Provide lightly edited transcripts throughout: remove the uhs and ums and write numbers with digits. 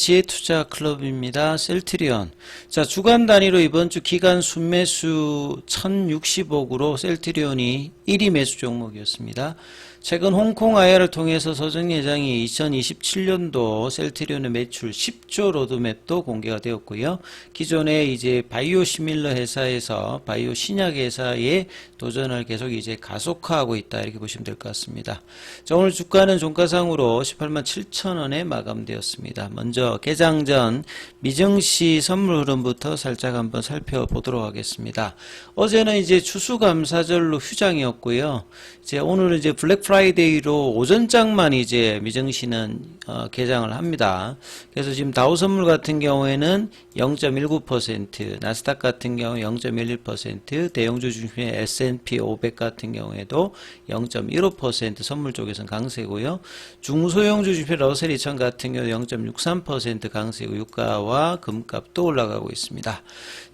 이지의 투자 클럽입니다. 셀트리온. 자, 주간 단위로 이번 주 기간 순매수 1060억으로 셀트리온이 1위 매수 종목이었습니다. 최근 홍콩 IR을 통해서 서정 회장이 2027년도 셀트리온의 매출 10조 로드맵도 공개가 되었고요. 기존에 이제 바이오 시밀러 회사에서 바이오 신약 회사에 도전을 계속 이제 가속화하고 있다, 이렇게 보시면 될 것 같습니다. 자, 오늘 주가는 종가상으로 18만 7천원에 마감되었습니다. 먼저 개장 전 미증시 선물 흐름부터 살짝 한번 살펴보도록 하겠습니다. 어제는 이제 추수감사절로 휴장이었고요. 이제 오늘은 이제 블랙 프라이데이로 오전장만 이제 미증시는 개장을 합니다. 그래서 지금 다우 선물 같은 경우에는 0.19%, 나스닥 같은 경우 0.11%, 대형주 중심의 S&P 500 같은 경우에도 0.15% 선물 쪽에서는 강세고요. 중소형주 중심의 러셀 2000 같은 경우 0.63% 강세고, 유가와 금값도 올라가고 있습니다.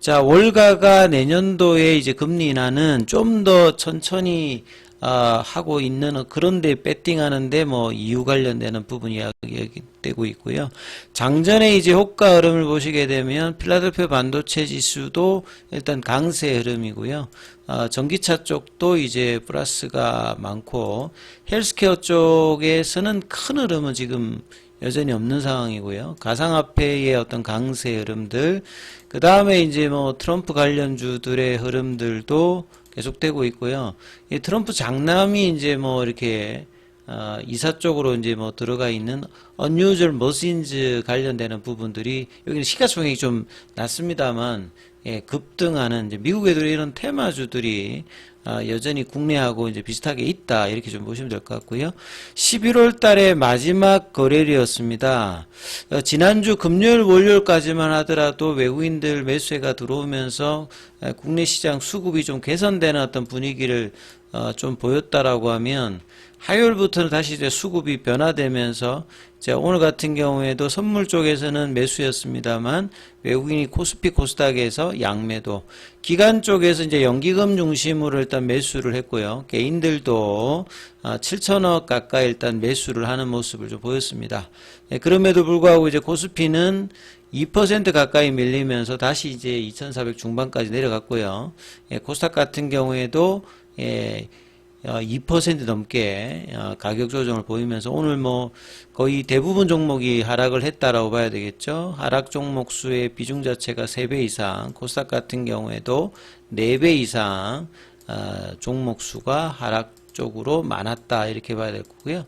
자, 월가가 내년도에 이제 금리 인하는 좀 더 천천히 하고 있는, 그런데 배팅하는데 뭐 이유 관련되는 부분이 이야기되고 있고요. 장전에 이제 호가 흐름을 보시게 되면 필라델피아 반도체 지수도 일단 강세 흐름이고요. 전기차 쪽도 이제 플러스가 많고, 헬스케어 쪽에서는 큰 흐름은 지금 여전히 없는 상황이고요. 가상화폐의 어떤 강세 흐름들, 그 다음에 이제 뭐 트럼프 관련주들의 흐름들도 계속되고 있고요. 이 트럼프 장남이 이제 뭐 이렇게 이사 쪽으로 이제 뭐 들어가 있는 unusual machines 관련되는 부분들이, 여기는 시가총액이 좀 낮습니다만, 예, 급등하는 이제 미국에도 이런 테마주들이 여전히 국내하고 이제 비슷하게 있다, 이렇게 좀 보시면 될 것 같고요. 11월 달에 마지막 거래일이었습니다. 지난주 금요일 월요일까지만 하더라도 외국인들 매수세가 들어오면서 국내 시장 수급이 좀 개선되는 어떤 분위기를 좀 보였다라고 하면, 화요일부터는 다시 이제 수급이 변화되면서, 오늘 같은 경우에도 선물 쪽에서는 매수였습니다만 외국인이 코스피 코스닥에서 양매도, 기관 쪽에서 이제 연기금 중심으로 일단 매수를 했고요. 개인들도 7천억 가까이 일단 매수를 하는 모습을 좀 보였습니다. 그럼에도 불구하고 이제 코스피는 2% 가까이 밀리면서 다시 이제 2,400 중반까지 내려갔고요. 코스닥 같은 경우에도 2% 넘게 가격 조정을 보이면서 오늘 뭐 거의 대부분 종목이 하락을 했다라고 봐야 되겠죠. 하락 종목 수의 비중 자체가 3배 이상, 코스닥 같은 경우에도 4배 이상 종목 수가 하락 쪽으로 많았다, 이렇게 봐야 될 거고요.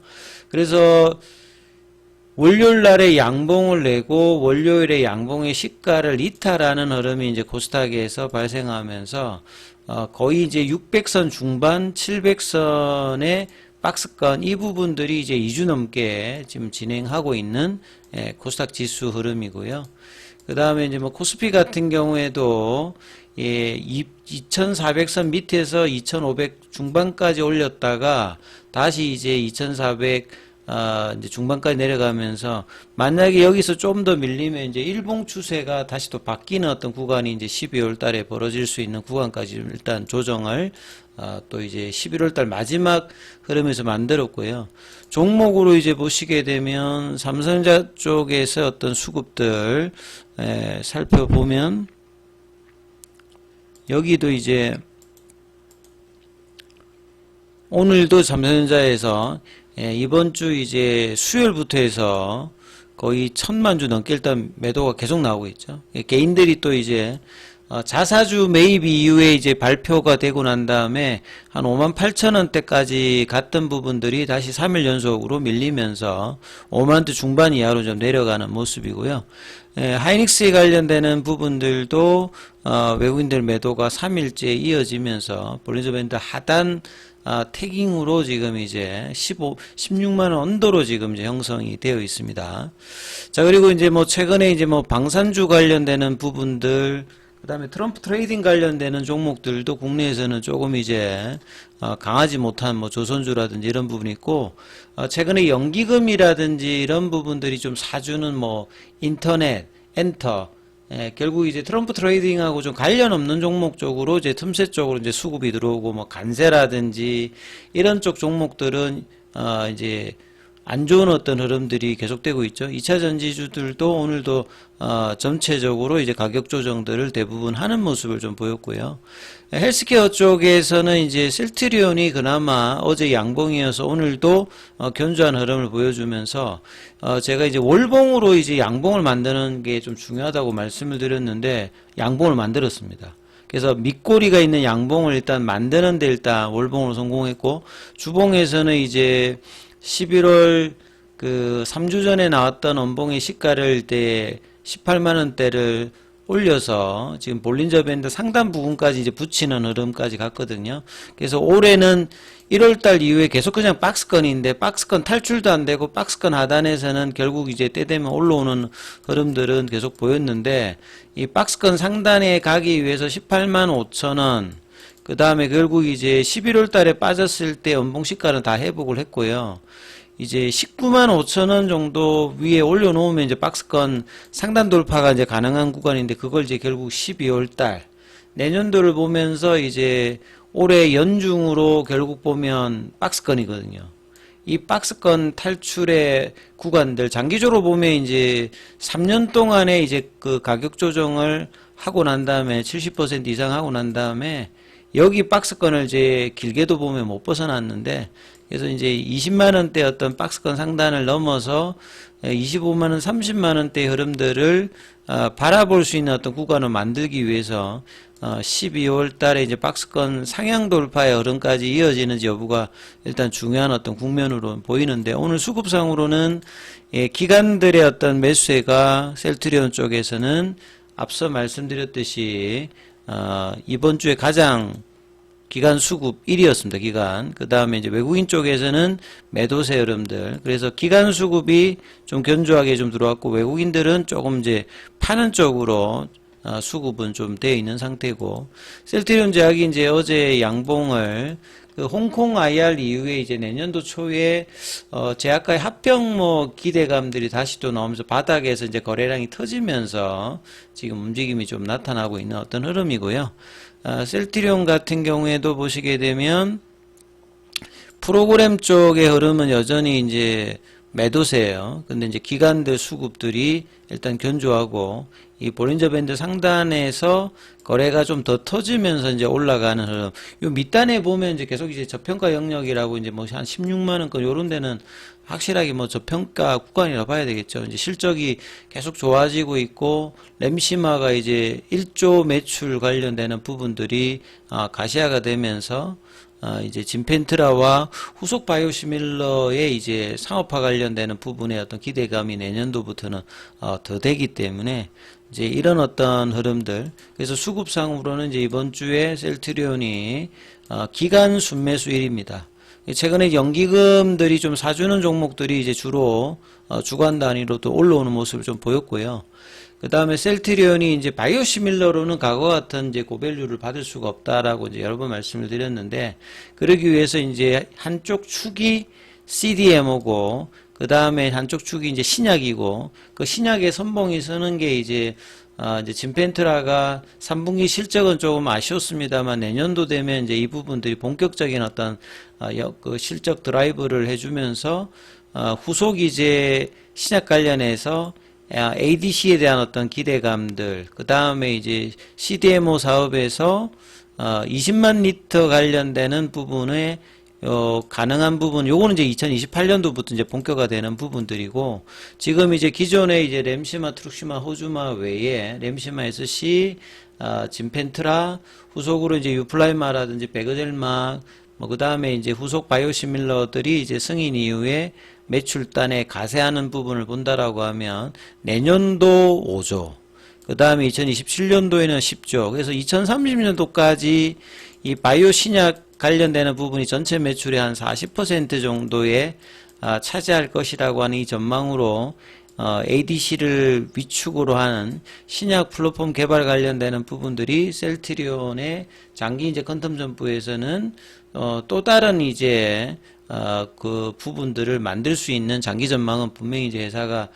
그래서 월요일 날에 양봉을 내고 월요일에 양봉의 시가를 이탈하는 흐름이 이제 코스닥에서 발생하면서 거의 이제 600선 중반, 700선의 박스권, 이 부분들이 이제 2주 넘게 지금 진행하고 있는 코스닥 지수 흐름이고요. 그 다음에 이제 뭐 코스피 같은 경우에도 2400선 밑에서 2500 중반까지 올렸다가 다시 이제 2400 이제 중반까지 내려가면서, 만약에 여기서 좀 더 밀리면 이제 일봉 추세가 다시 또 바뀌는 어떤 구간이 이제 12월 달에 벌어질 수 있는 구간까지 일단 조정을 또 이제 11월 달 마지막 흐름에서 만들었고요. 종목으로 이제 보시게 되면 삼성전자 쪽에서 어떤 수급들 살펴보면, 여기도 이제 오늘도 삼성전자에서 이번 주 이제 수요일부터 해서 거의 1000만 주 넘게 일단 매도가 계속 나오고 있죠. 개인들이 또 이제 자사주 매입 이후에 이제 발표가 되고 난 다음에 한 58,000원대까지 갔던 부분들이 다시 3일 연속으로 밀리면서 5만원대 중반 이하로 좀 내려가는 모습이고요. 하이닉스에 관련되는 부분들도 외국인들 매도가 3일째 이어지면서 볼린저 밴드 하단 태깅으로 지금 이제 16만원 언더로 지금 이제 형성이 되어 있습니다. 자, 그리고 이제 뭐 최근에 이제 뭐 방산주 관련되는 부분들, 그 다음에 트럼프 트레이딩 관련되는 종목들도 국내에서는 조금 이제 강하지 못한 뭐 조선주라든지 이런 부분이 있고, 최근에 연기금이라든지 이런 부분들이 좀 사주는 뭐 인터넷, 엔터, 결국 이제 트럼프 트레이딩하고 좀 관련 없는 종목 쪽으로 이제 틈새 쪽으로 이제 수급이 들어오고, 뭐 간세라든지 이런 쪽 종목들은 이제 안 좋은 어떤 흐름들이 계속되고 있죠. 2차 전지주들도 오늘도 전체적으로 이제 가격 조정들을 대부분 하는 모습을 좀 보였고요. 헬스케어 쪽에서는 이제 셀트리온이 그나마 어제 양봉이어서 오늘도 견조한 흐름을 보여주면서 제가 이제 월봉으로 이제 양봉을 만드는 게 좀 중요하다고 말씀을 드렸는데 양봉을 만들었습니다. 그래서 밑꼬리가 있는 양봉을 일단 만드는데 일단 월봉으로 성공했고, 주봉에서는 이제 11월 그 3주 전에 나왔던 원봉의 시가를 때 18만원대를 올려서 지금 볼린저 밴드 상단 부분까지 이제 붙이는 흐름까지 갔거든요. 그래서 올해는 1월달 이후에 계속 그냥 박스권인데 박스권 탈출도 안 되고 박스권 하단에서는 결국 이제 때 되면 올라오는 흐름들은 계속 보였는데, 이 박스권 상단에 가기 위해서 18만 5천원, 그 다음에 결국 이제 11월 달에 빠졌을 때 연봉 시가는 다 회복을 했고요. 이제 19만 5천원 정도 위에 올려놓으면 이제 박스권 상단 돌파가 이제 가능한 구간인데, 그걸 이제 결국 12월 달, 내년도를 보면서 이제 올해 연중으로 결국 보면 박스권이거든요. 이 박스권 탈출의 구간들, 장기적으로 보면 이제 3년 동안에 이제 그 가격 조정을 하고 난 다음에 70% 이상 하고 난 다음에 여기 박스권을 이제 길게도 보면 못 벗어났는데, 그래서 이제 20만원대 어떤 박스권 상단을 넘어서 25만원, 30만원대 흐름들을 바라볼 수 있는 어떤 구간을 만들기 위해서 12월 달에 이제 박스권 상향 돌파의 흐름까지 이어지는지 여부가 일단 중요한 어떤 국면으로 보이는데, 오늘 수급상으로는 기관들의 어떤 매수세가 셀트리온 쪽에서는 앞서 말씀드렸듯이 이번 주에 가장 기간 수급 1위였습니다. 기간. 그 다음에 이제 외국인 쪽에서는 매도세 흐름들. 그래서 기간 수급이 좀 견조하게 좀 들어왔고, 외국인들은 조금 이제 파는 쪽으로 수급은 좀 되어 있는 상태고, 셀트리온 제약이 이제 어제 양봉을 그 홍콩 IR 이후에 이제 내년도 초에 제약과의 합병 뭐 기대감들이 다시 또 나오면서 바닥에서 이제 거래량이 터지면서 지금 움직임이 좀 나타나고 있는 어떤 흐름이고요. 셀트리온 같은 경우에도 보시게 되면 프로그램 쪽의 흐름은 여전히 이제 매도세예요. 근데 이제 기관들 수급들이 일단 견조하고, 이 볼린저 밴드 상단에서 거래가 좀 더 터지면서 이제 올라가는 흐름. 요 밑단에 보면 이제 계속 이제 저평가 영역이라고 이제 뭐 한 16만원권 요런 데는 확실하게 뭐 저평가 구간이라고 봐야 되겠죠. 이제 실적이 계속 좋아지고 있고, 램시마가 이제 1조 매출 관련되는 부분들이 가시화가 되면서 이제 진펜트라와 후속 바이오시밀러의 이제 상업화 관련되는 부분의 어떤 기대감이 내년도부터는 더 되기 때문에 이제 이런 어떤 흐름들. 그래서 수급상으로는 이제 이번 주에 셀트리온이 기간 순매수일입니다. 최근에 연기금들이 좀 사주는 종목들이 이제 주로 주간 단위로 또 올라오는 모습을 좀 보였고요. 그 다음에 셀트리온이 이제 바이오시밀러로는 과거 같은 이제 고밸류를 받을 수가 없다라고 이제 여러 번 말씀을 드렸는데, 그러기 위해서 이제 한쪽 축이 CDMO고, 그 다음에 한쪽 축이 이제 신약이고, 그 신약의 선봉이 서는 게 이제 진펜트라가 3분기 실적은 조금 아쉬웠습니다만, 내년도 되면 이제 이 부분들이 본격적인 어떤 그 실적 드라이브를 해주면서 후속 이제 신약 관련해서 ADC에 대한 어떤 기대감들, 그 다음에 이제 CDMO 사업에서 20만 리터 관련되는 부분에 가능한 부분, 요거는 이제 2028년도부터 이제 본격화되는 부분들이고, 지금 이제 기존에 이제 램시마, 트룩시마, 호주마 외에 램시마 SC, 진펜트라, 후속으로 이제 유플라이마라든지 베그델막, 뭐 그 다음에 이제 후속 바이오시밀러들이 이제 승인 이후에 매출단에 가세하는 부분을 본다라고 하면 내년도 5조, 그 다음에 2027년도에는 10조, 그래서 2030년도까지 이 바이오 신약 관련되는 부분이 전체 매출의 한 40% 정도에 차지할 것이라고 하는 이 전망으로 ADC를 위축으로 하는 신약 플랫폼 개발 관련되는 부분들이 셀트리온의 장기 이제 컨텀 전부에서는 또 다른 이제 그 부분들을 만들 수 있는 장기 전망은 분명히 이제 회사가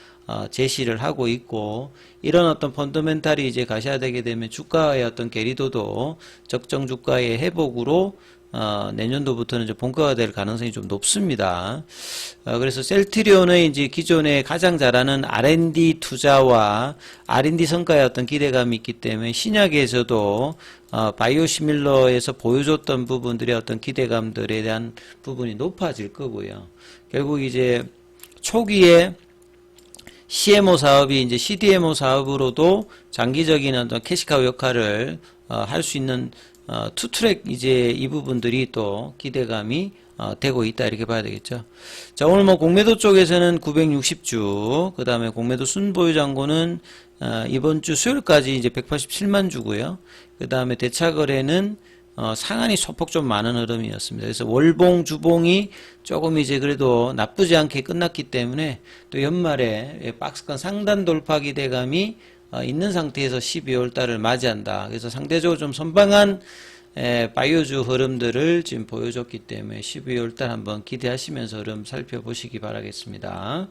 제시를 하고 있고, 이런 어떤 펀더멘탈이 이제 가셔야 되게 되면 주가의 어떤 괴리도도 적정 주가의 회복으로 내년도부터는 이제 본가가 될 가능성이 좀 높습니다. 그래서 셀트리온의 이제 기존에 가장 잘하는 R&D 투자와 R&D 성과에 어떤 기대감이 있기 때문에 신약에서도 바이오시밀러에서 보여줬던 부분들의 어떤 기대감들에 대한 부분이 높아질 거고요. 결국 이제 초기에 CMO 사업이 이제 CDMO 사업으로도 장기적인 어떤 캐시카우 역할을 할 수 있는 투트랙 이제 이 부분들이 또 기대감이 되고 있다 이렇게 봐야 되겠죠. 자, 오늘 뭐 공매도 쪽에서는 960주, 그 다음에 공매도 순보유 잔고는 이번 주 수요일까지 이제 187만 주고요. 그 다음에 대차 거래는 상한이 소폭 좀 많은 흐름이었습니다. 그래서 월봉, 주봉이 조금 이제 그래도 나쁘지 않게 끝났기 때문에 또 연말에 박스권 상단 돌파 기대감이 있는 상태에서 12월 달을 맞이한다. 그래서 상대적으로 좀 선방한 바이오주 흐름들을 지금 보여줬기 때문에 12월 달 한번 기대하시면서 흐름 살펴보시기 바라겠습니다.